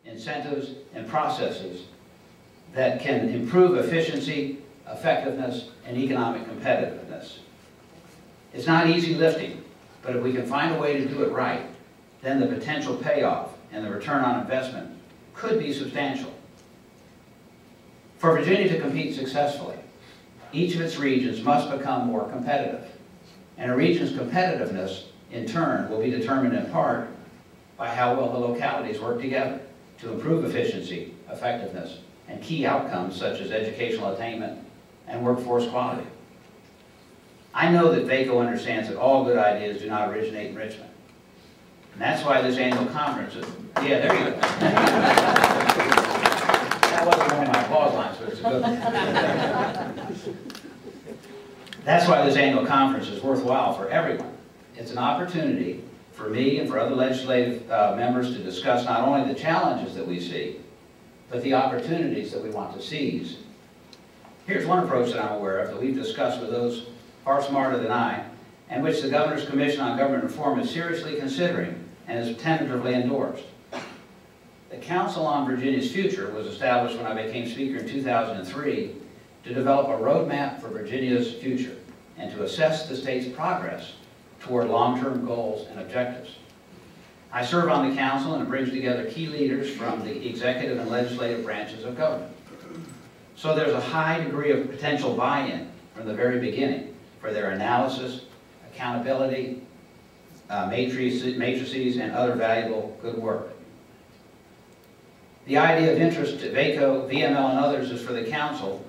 incentives, and processes that can improve efficiency, effectiveness, and economic competitiveness. It's not easy lifting, but if we can find a way to do it right, then the potential payoff and the return on investment could be substantial. For Virginia to compete successfully, each of its regions must become more competitive. And a region's competitiveness, in turn, will be determined in part by how well the localities work together to improve efficiency, effectiveness, and key outcomes such as educational attainment and workforce quality. I know that VACO understands that all good ideas do not originate in Richmond. And that's why this annual conference is, yeah, there you go. That wasn't one of my applause lines, but it's a good one. That's why this annual conference is worthwhile for everyone. It's an opportunity for me and for other legislative members to discuss not only the challenges that we see, but the opportunities that we want to seize. Here's one approach that I'm aware of that we've discussed with those far smarter than I, and which the Governor's Commission on Government Reform is seriously considering and is tentatively endorsed. The Council on Virginia's Future was established when I became Speaker in 2003 to develop a roadmap for Virginia's future and to assess the state's progress toward long-term goals and objectives. I serve on the Council, and it brings together key leaders from the executive and legislative branches of government. So there's a high degree of potential buy-in from the very beginning for their analysis, accountability, matrices, and other valuable good work. The idea of interest to VACO, VML, and others is for the Council,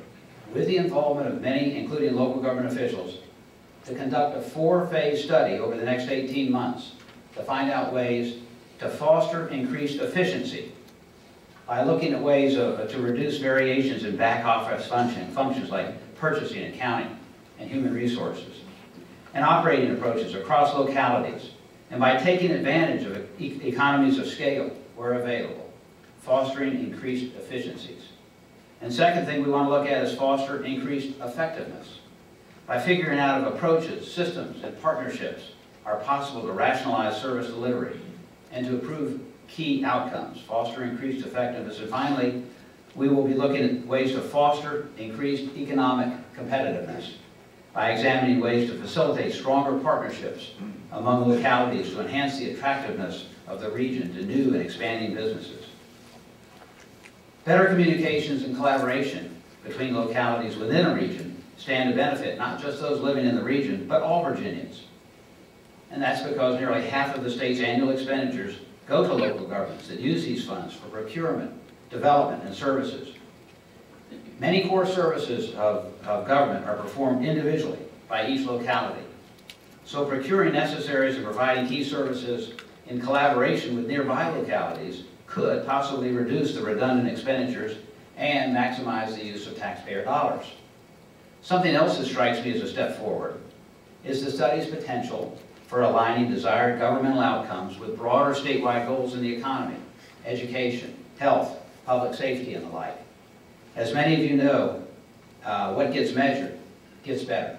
with the involvement of many, including local government officials, to conduct a 4-phase study over the next 18 months to find out ways to foster increased efficiency by looking at ways to reduce variations in back office functions like purchasing, accounting, and human resources, and operating approaches across localities, and by taking advantage of economies of scale where available, fostering increased efficiencies. And second thing we want to look at is foster increased effectiveness by figuring out if approaches, systems, and partnerships are possible to rationalize service delivery and to improve key outcomes, foster increased effectiveness. And finally, we will be looking at ways to foster increased economic competitiveness by examining ways to facilitate stronger partnerships among localities to enhance the attractiveness of the region to new and expanding businesses. Better communications and collaboration between localities within a region stand to benefit not just those living in the region, but all Virginians. And that's because nearly half of the state's annual expenditures go to local governments that use these funds for procurement, development, and services. Many core services of government are performed individually by each locality. So procuring necessaries and providing key services in collaboration with nearby localities could possibly reduce the redundant expenditures and maximize the use of taxpayer dollars. Something else that strikes me as a step forward is the study's potential for aligning desired governmental outcomes with broader statewide goals in the economy, education, health, public safety, and the like. As many of you know, what gets measured gets better.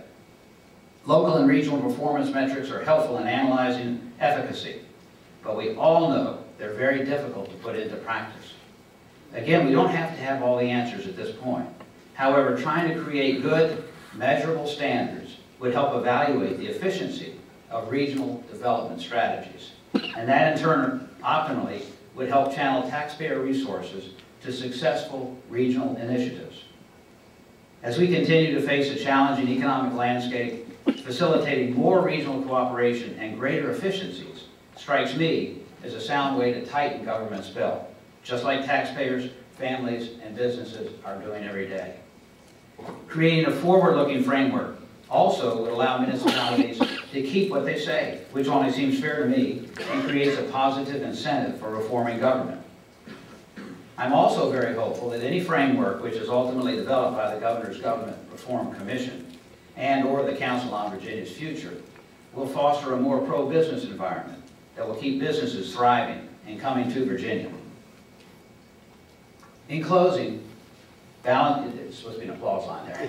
Local and regional performance metrics are helpful in analyzing efficacy, but we all know they're very difficult to put into practice. Again, we don't have to have all the answers at this point. However, trying to create good, measurable standards would help evaluate the efficiency of regional development strategies. And that, in turn, optimally, would help channel taxpayer resources to successful regional initiatives. As we continue to face a challenging economic landscape, facilitating more regional cooperation and greater efficiencies strikes me as a sound way to tighten government's belt, just like taxpayers, families, and businesses are doing every day. Creating a forward-looking framework also would allow municipalities to keep what they say, which only seems fair to me, and creates a positive incentive for reforming government. I'm also very hopeful that any framework which is ultimately developed by the Governor's Government Reform Commission and/or the Council on Virginia's Future will foster a more pro-business environment that will keep businesses thriving and coming to Virginia. In closing, it's supposed to be an applause line there.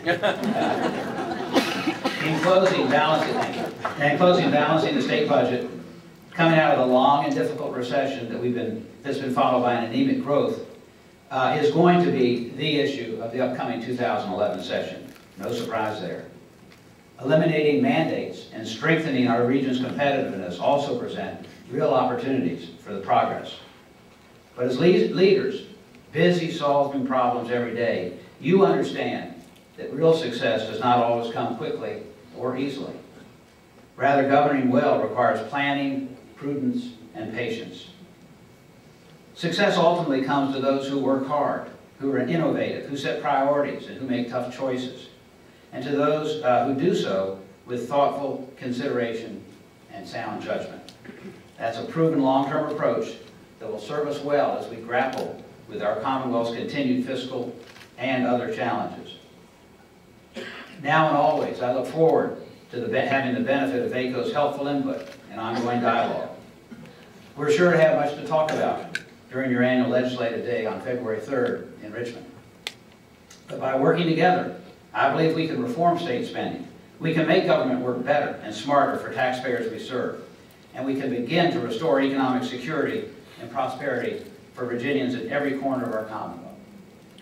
In closing, balancing the state budget coming out of the long and difficult recession that's been followed by an anemic growth, is going to be the issue of the upcoming 2011 session. No surprise there. Eliminating mandates and strengthening our region's competitiveness also present real opportunities for the progress. But as leaders, busy solving problems every day, you understand that real success does not always come quickly or easily. Rather, governing well requires planning, prudence, and patience. Success ultimately comes to those who work hard, who are innovative, who set priorities, and who make tough choices, and to those who do so with thoughtful consideration and sound judgment. That's a proven long-term approach that will serve us well as we grapple with our Commonwealth's continued fiscal and other challenges. Now and always, I look forward to having the benefit of VACO's helpful input and ongoing dialogue. We're sure to have much to talk about during your annual legislative day on February 3rd in Richmond. But by working together, I believe we can reform state spending. We can make government work better and smarter for taxpayers we serve. And we can begin to restore economic security and prosperity for Virginians in every corner of our Commonwealth.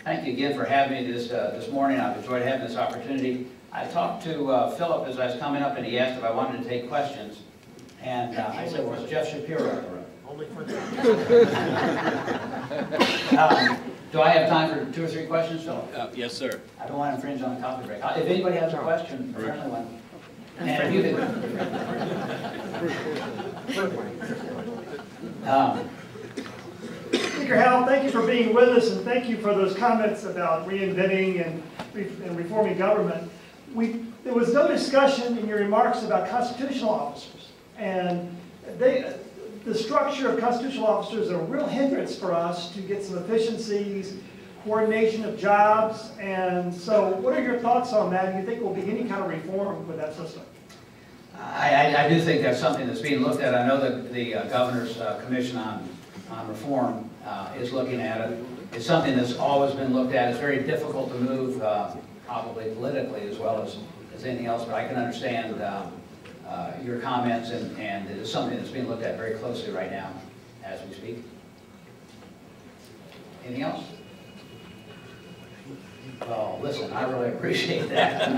Thank you again for having me this morning. I've enjoyed having this opportunity. I talked to Philip as I was coming up, and he asked if I wanted to take questions. And I said, well, it's Jeff Shapiro on the road. Only for that. Do I have time for 2 or 3 questions, Philip? Yes, sir. I don't want to infringe on the coffee break. If anybody has a question, a friendly one. And if you Speaker Howell, thank you for being with us, and thank you for those comments about reinventing and reforming government. There was no discussion in your remarks about constitutional officers, and the structure of constitutional officers is a real hindrance for us to get some efficiencies, coordination of jobs, and so what are your thoughts on that? Do you think there will be any kind of reform with that system? I do think that's something that's being looked at. I know that the Governor's Commission on Reform is looking at it. It's something that's always been looked at. It's very difficult to move, probably politically as well as anything else, but I can understand your comments, and it is something that's being looked at very closely right now as we speak. Anything else? Well, listen, I really appreciate that.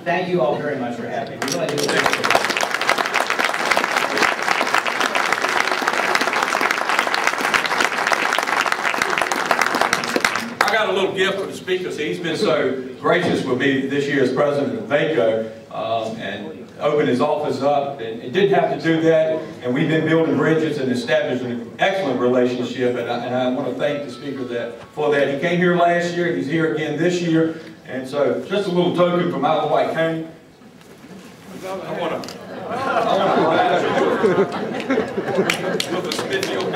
Thank you all very much for having me. We really do appreciate it. I got a little gift for the speaker. So he's been so gracious with me this year as president of VACO and opened his office up. And didn't have to do that. And we've been building bridges and establishing an excellent relationship. And I want to thank the speaker for that. He came here last year. He's here again this year. And so just a little token from Isle of Wight County. I want to provide you with a Smithfield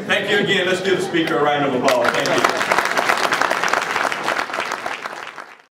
Thank you again. Let's give the speaker a round of applause. Thank you.